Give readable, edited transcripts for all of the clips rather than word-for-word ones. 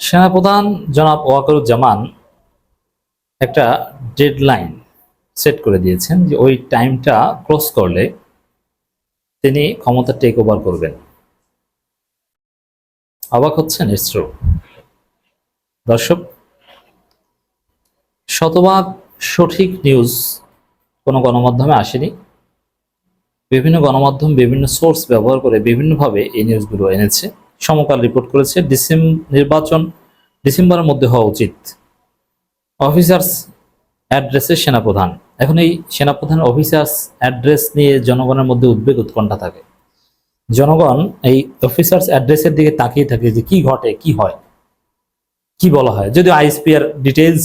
সেনাপ্রধান জনাব ওয়াকারুজ্জামান একটা ডেডলাইন সেট করে দিয়েছেন যে ওই টাইমটা ক্রস করলে তিনি ক্ষমতা টেক ওভার করবেন। অবাক হচ্ছেন? It's true. দর্শক, শতভাগ সঠিক নিউজ কোনো গণমাধ্যমে আসেনি। বিভিন্ন গণমাধ্যম বিভিন্ন সোর্স ব্যবহার করে বিভিন্নভাবে এই নিউজগুলো এনেছে। সমকাল রিপোর্ট করেছে নির্বাচন ডিসেম্বরের মধ্যে হওয়া উচিত। অফিসার্স অ্যাড্রেসে সেনাপ্রধান, এখন এই সেনাপ্রধান অফিসার্স অ্যাড্রেস নিয়ে জনগণের মধ্যে উদ্বেগ উৎকণ্ঠা থাকে। জনগণ এই অফিসার্স অ্যাড্রেসের দিকে তাকিয়ে থাকে যে কি ঘটে, কি হয়, কি বলা হয়। যদিও আইএসপি এর ডিটেইলস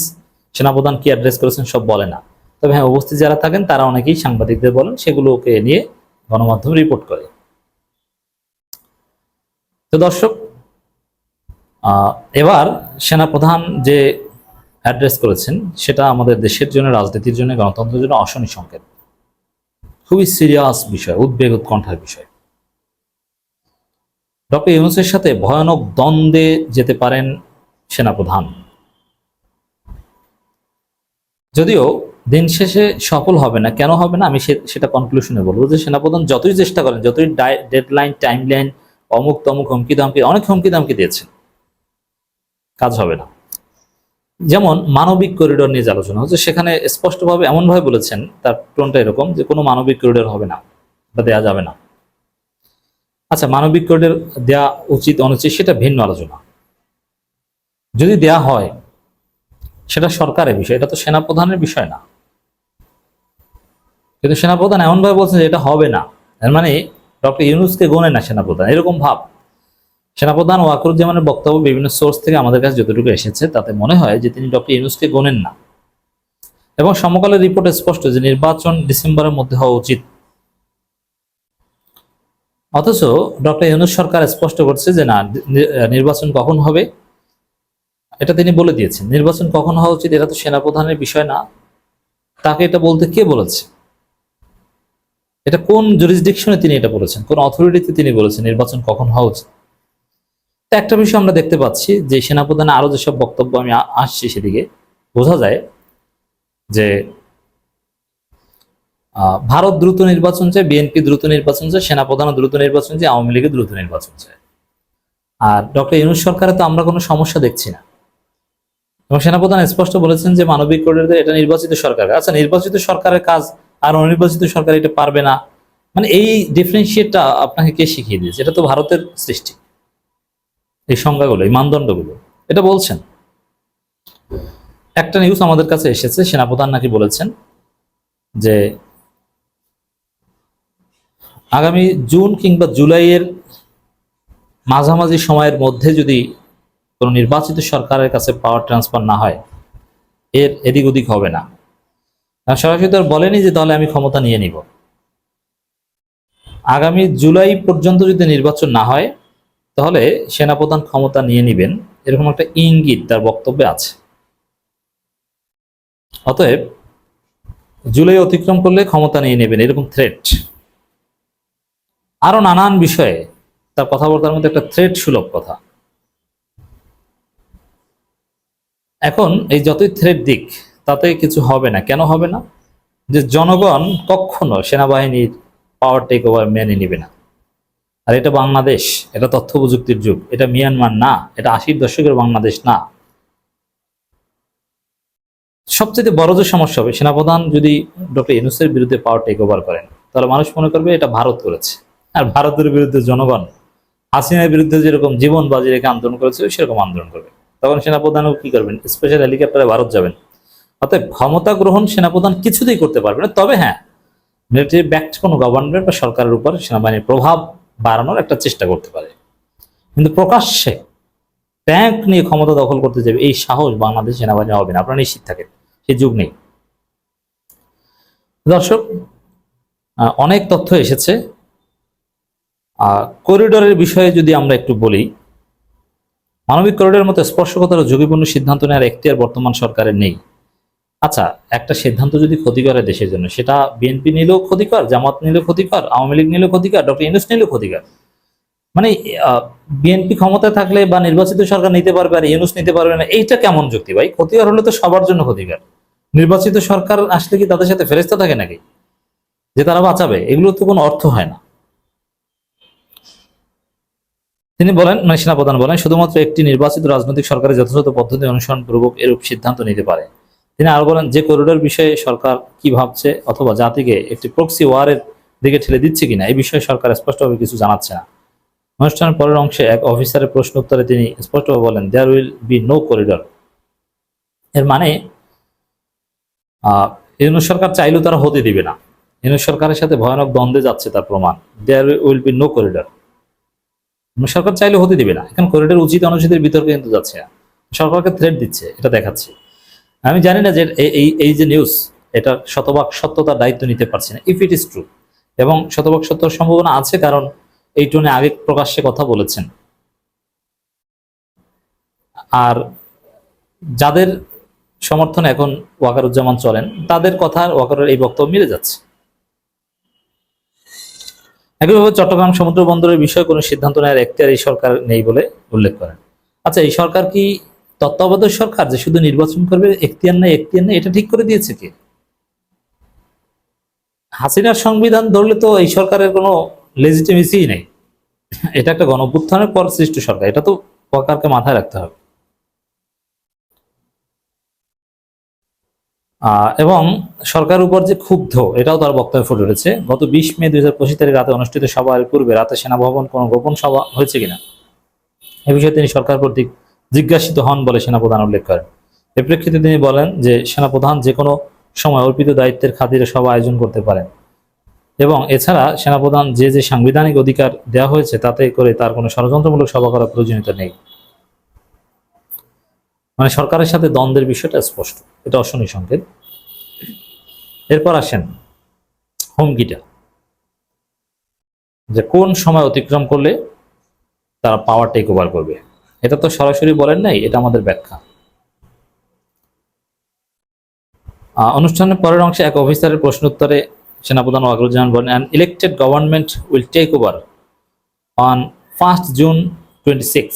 সেনাপ্রধান কি অ্যাড্রেস করেছেন সব বলে না, তবে হ্যাঁ উপস্থিত যারা থাকেন তারা অনেকেই সাংবাদিকদের বলেন, সেগুলোকে নিয়ে গণমাধ্যম রিপোর্ট করে। তো দর্শক, এবার সেনাপ্রধান যে অ্যাড্রেস করেছেন সেটা আমাদের দেশের জন্য, রাজনীতির জন্য, গণতন্ত্রের জন্য অশনি সংকেত। খুবই সিরিয়াস বিষয়, উদ্বেগ উৎকণ্ঠার বিষয়। ডক্টর ইউনূসের সাথে ভয়ানক দ্বন্দ্বে যেতে পারেন সেনাপ্রধান। যদিও দিন শেষে সফল হবে না। কেন হবে না আমি সেটা কনক্লুশনে বলবো যে সেনাপ্রধান যতই চেষ্টা করেন, যতই ডেডলাইন, টাইমলাইন, অমুক তমুক হুমকি দামকি, অনেক হুমকি দামকি দিয়েছেন, কাজ হবে না। যেমন মানবিক করিডোর নিয়ে যে আলোচনা হচ্ছে, সেখানে স্পষ্টভাবে এমনভাবে বলেছেন, তার টোনটা এরকম যে কোনো মানবিক করিডোর হবে না বা দেওয়া যাবে না। আচ্ছা, মানবিক করিডোর দেওয়া উচিত অনুচিত সেটা ভিন্ন আলোচনা। যদি দেয়া হয় সেটা সরকারের বিষয়, এটা তো সেনাপ্রধানের বিষয় না। কিন্তু সেনাপ্রধান এমনভাবে বলছেন যে এটা হবে না, এর মানে ডক্টর ইউনূসকে গোনে না সেনাপ্রধান, এরকম ভাব। সেনাপ্রধান ওয়াকারুজ্জামানের বক্তব্য বিভিন্ন সোর্স থেকে আমাদের কাছে যতটুকু এসেছে তাতে মনে হয় যে তিনি ডক্টর ইউনূসকে গোনেন না। এবং সমকালের রিপোর্টে স্পষ্ট যে নির্বাচন ডিসেম্বরের মধ্যে হওয়া উচিত। অথচ ডক্টর ইউনূস সরকার স্পষ্ট করছে যে না, নির্বাচন কখন হবে এটা তিনি বলে দিয়েছেন। নির্বাচন কখন হওয়া উচিত এটা তো সেনাপ্রধানের বিষয় না, তাকে এটা বলতে কে বলেছে? এটা কোন জুরিসডিকশনে তিনি এটা বলেছেন, কোন অথরিটিতে তিনি বলেছেন নির্বাচন কখন হওয়া উচিত? একটা বিষয় আমরা দেখতে পাচ্ছি যে সেনাপ্রধানের আরো যেসব বক্তব্য আমি আসছি সেদিকে বোঝা যায় যে ভারত দ্রুত নির্বাচন চায়, বিএনপি দ্রুত নির্বাচন চায়, সেনাপ্রধানও দ্রুত নির্বাচন চায়, আওয়ামী লীগের দ্রুত নির্বাচন চায়। আর ডক্টর ইউনূস সরকারে তো আমরা কোনো সমস্যা দেখছি না। এবং সেনাপ্রধান স্পষ্ট বলেছেন যে মানবিক করিডোর এটা নির্বাচিত সরকার। আচ্ছা, নির্বাচিত সরকারের কাজ আর অনির্বাচিত সরকার এটা পারবে না, মানে এই ডিফারেন্সিয়েটটা আপনাকে কে শিখিয়ে দিয়েছে? এটা তো ভারতের সৃষ্টি, এই সংজ্ঞাগুলো, এই মানদণ্ডগুলো এটা বলছেন। একটা নিউজ আমাদের কাছে এসেছে, সেনাপ্রধান নাকি বলেছেন যে আগামী জুন কিংবা জুলাইয়ের মাঝামাঝি সময়ের মধ্যে যদি কোনো নির্বাচিত সরকারের কাছে পাওয়ার ট্রান্সফার না হয়, এর এদিক ওদিক হবে না। সরাসরি তো বলেনি যে তাহলে আমি ক্ষমতা নিয়ে নিব। আগামী জুলাই পর্যন্ত যদি নির্বাচন না হয় তাহলে সেনাপ্রধান ক্ষমতা নিয়ে নিবেন, এরকম একটা ইঙ্গিত তার বক্তব্যে আছে। অতএব জুলাই অতিক্রম করলে ক্ষমতা নিয়ে নেবেন, এরকম থ্রেট। আরো নানান বিষয়ে তার কথাবার্তার মধ্যে একটা থ্রেট সুলভ কথা। এখন এই যতই থ্রেট দিক তাতে কিছু হবে না। কেন হবে না? যে জনগণ কখনো সেনাবাহিনীর পাওয়ার টেক ওভার মেনে নিবে না। আর এটা বাংলাদেশ, এটা তথ্য প্রযুক্তির যুগ, এটা মিয়ানমার না, এটা 80-র দশকের বাংলাদেশ না। সবচেয়ে বড় যে সমস্যা হবে, সেনাপ্রধান যদি ডক্টর ইউনূসের বিরুদ্ধে পাওয়ার টেক ওভার করেন তাহলে মানুষ মনে করবে এটা ভারত করেছে। আর ভারতের বিরুদ্ধে জনগণ হাসিনার বিরুদ্ধে যেরকম জীবন বাজি রেখে আন্দোলন করেছিল সেরকম আন্দোলন করবে। তখন সেনাপ্রধানও কি করবেন? স্পেশাল হেলিকপ্টারে ভারত যাবেন। অর্থাৎ ক্ষমতা গ্রহণ সেনাপ্রধান কিছুতেই করতে পারবে না। তবে হ্যাঁ, মিলিটারি ব্যাকড কোনো গভর্নমেন্ট বা সরকারের উপর সেনাবাহিনীর প্রভাব বাড়ানোর একটা চেষ্টা করতে পারে, কিন্তু প্রকাশ্যে ট্যাঙ্ক নিয়ে ক্ষমতা দখল করতে যাবে এই সাহস বাংলাদেশ সেনাবাহিনী হবে না, আপনারা নিশ্চিত থাকেন, সেই যুগ নেই। দর্শক, অনেক তথ্য এসেছে। করিডোরের বিষয়ে যদি আমরা একটু বলি, মানবিক করিডোরের মতো স্পর্শকাতর ও ঝুঁকিপূর্ণ সিদ্ধান্ত নেওয়ার এখতিয়ার বর্তমান সরকারের নেই। আচ্ছা, একটা সিদ্ধান্ত যদি ক্ষতি করে দেশের জন্য, সেটা বিএনপি নিলেও ক্ষতিকর, জামাত নিলেও ক্ষতিকর, আওয়ামী লীগ নিলেও ক্ষতিকর, ডক্টর ইউনূস নিলেও ক্ষতিকর। মানে বিএনপি ক্ষমতায় থাকলে বা নির্বাচিত সরকার নিতে পারবে আর ইউনূস নিতে পারবে না, এইটা কেমন যুক্তি ভাই? ক্ষতিকর হলে তো সবার জন্য ক্ষতিকর। নির্বাচিত সরকার আসলে কি তাদের সাথে ফেরেশতা থাকে নাকি যে তারা বাঁচাবে? এগুলো তো কোনো অর্থ হয় না। তিনি বলেন, মানে সেনাপ্রধান বলেন, শুধুমাত্র একটি নির্বাচিত রাজনৈতিক সরকারের যথাযথ পদ্ধতি অনুসরণ পূর্বক এরূপ সিদ্ধান্ত নিতে পারে। তিনি আরো বলেন, যে করিডোর বিষয়ে সরকার কি ভাবছে অথবা জাতিকে একটি প্রক্সি ওয়ারের দিকে ঠেলে দিচ্ছে কিনা এই বিষয়ে সরকার স্পষ্টভাবে কিছু জানাচ্ছে না। অনুষ্ঠানের পরের অংশে এক অফিসারের প্রশ্ন উত্তরে তিনি স্পষ্টভাবে বলেন, there will be no corridor. এর মানে ইউনূস সরকার চাইলেও তারা হতে দিবে না। ইউনূস সরকারের সাথে ভয়ানক দ্বন্দ্বে যাচ্ছে তার প্রমাণ। There will be no corridor, সরকার চাইলে হতে দিবে না। এখন করিডোর উচিত অনুচিতের বিতর্কে কিন্তু যাচ্ছে না, সরকারকে থ্রেট দিচ্ছে, এটা দেখাচ্ছে। আমি জানি না যে এই যে নিউজ, এটা শতভাগ সত্যতার দায়িত্ব নিতে পারছি না, ইফ ইট ইজ ট্রু। এবং শতভাগ সত্যর সম্ভাবনা আছে, কারণ এই টোনে আগে প্রকাশ্যে কথা বলেছেন। আর যাদের সমর্থনে এখন ওয়াকারুজ্জামান চলেন, তাদের কথা ওয়াকারের এই বক্তব্য মিলে যাচ্ছে। একইভাবে চট্টগ্রাম সমুদ্র বন্দরের বিষয়ে কোনো সিদ্ধান্ত নেওয়ার এখতিয়ার এই সরকার নেই বলে উল্লেখ করেন। আচ্ছা, এই সরকার কি তত্ত্বাবধায়ক সরকার যে শুধু নির্বাচন করবে, এখতিয়ার নেই এটা ঠিক করে দিয়েছে কে? হাসিনার সংবিধান ধরলে তো এই সরকারের কোনো লেজিটিমেসিই নেই। এটা একটা গণঅভ্যুত্থানের পর সৃষ্ট সরকার, এটা তো সরকারকে মাথায় রাখতে হবে। এবং সরকারের উপর যে ক্ষুব্ধ, এটাও তার বক্তব্যে ফুটে উঠেছে। গত 20 মে 2025 তারিখ রাতে অনুষ্ঠিত সভার পূর্বে রাতে সেনাভবন কোনো গোপন সভা হয়েছে কিনা এ বিষয়ে তিনি সরকার কর্তৃক জিজ্ঞাসিত হন বলে সেনাপ্রধান উল্লেখ করেন। এর প্রেক্ষিতে তিনি বলেন যে সেনাপ্রধান যে কোনো সময় অর্পিত দায়িত্বের খাতিরে সভা আয়োজন করতে পারেন এবং এছাড়া সেনাপ্রধান যে যে সাংবিধানিক অধিকার দেওয়া হয়েছে তাতে করে তার কোনো ষড়যন্ত্রমূলক সভা করার প্রয়োজনীয়তা নেই। মানে সরকারের সাথে দ্বন্দ্বের বিষয়টা স্পষ্ট, এটা অশনি সংকেত। এরপর আসেন হুমকিটা, যে কোন সময় অতিক্রম করলে তারা পাওয়ার টেক ওভার করবে। এটা তো সরাসরি বলেন নাই, এটা আমাদের ব্যাখ্যা। অনুষ্ঠানের পরের অংশে এক অফিসারের প্রশ্ন উত্তরে সেনাপ্রধান ওয়াকারুজ্জামান বলেন, an elected government will take over on 1 June 26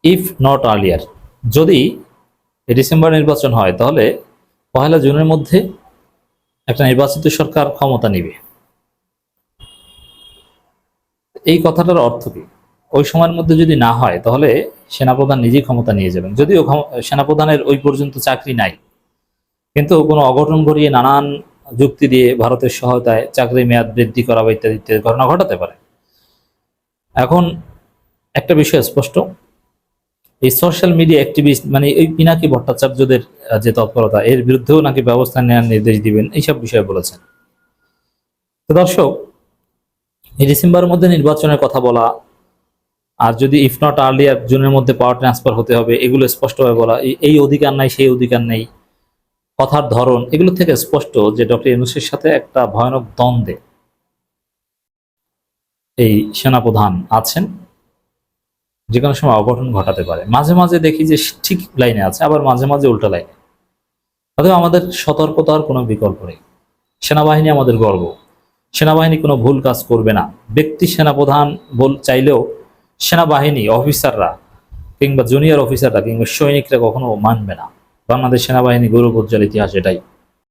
if not earlier. যদি ডিসেম্বর নির্বাচন হয় তাহলে 1 জুনের মধ্যে একটা নির্বাচিত সরকার ক্ষমতা নিবে। এই কথাটার অর্থ কি? ওই সময়ের মধ্যে যদি না হয় তাহলে সেনাপ্রধান নিজেই ক্ষমতা নিয়ে যাবেন। যদিও সেনাপ্রধানের ওই পর্যন্ত চাকরি নাই, কিন্তু কোনো অঘটন ঘটিয়ে নানান যুক্তি দিয়ে ভারতের সহায়তায় চাকরির মেয়াদ বৃদ্ধি করা বা ইত্যাদি ইত্যাদি ঘটনা ঘটাতে পারে। এখন একটা বিষয় স্পষ্ট, এই সোশ্যাল মিডিয়া অ্যাক্টিভিস্ট মানে এই পিনাকি ভট্টাচার্যদের যে তৎপরতা, এর বিরুদ্ধেও নাকি ব্যবস্থা নেওয়ার নির্দেশ দিবেন, এইসব বিষয়ে বলেছেন। তো দর্শক, এই ডিসেম্বরের মধ্যে নির্বাচনের কথা বলা, আর যদি ইফ নট আর্লিয়ার জুনের মধ্যে পাওয়ার ট্রান্সফার হতে হবে, এগুলো স্পষ্টভাবে বলা, এই অধিকার নাই সেই অধিকার নেই, কথার ধরন, এগুলো থেকে স্পষ্ট যে ডক্টর ইউনূসের সাথে একটা ভয়ানক দ্বন্দ্বে এই সেনাপ্রধান আছেন, যে কোনো সময় অঘটন ঘটাতে পারে। মাঝে মাঝে দেখি যে ঠিক লাইনে আছে, আবার মাঝে মাঝে উল্টা লাইনে। অথবা আমাদের সতর্কতার কোনো বিকল্প নেই। সেনাবাহিনী আমাদের গর্ব, সেনাবাহিনী কোনো ভুল কাজ করবে না। ব্যক্তি সেনাপ্রধান চাইলেও সেনাবাহিনী অফিসাররা কিংবা জুনিয়র অফিসাররা কিংবা সৈনিকরা কখনো মানবে না। বাংলাদেশ সেনাবাহিনী গৌরবোজ্জ্বল ইতিহাস এটাই।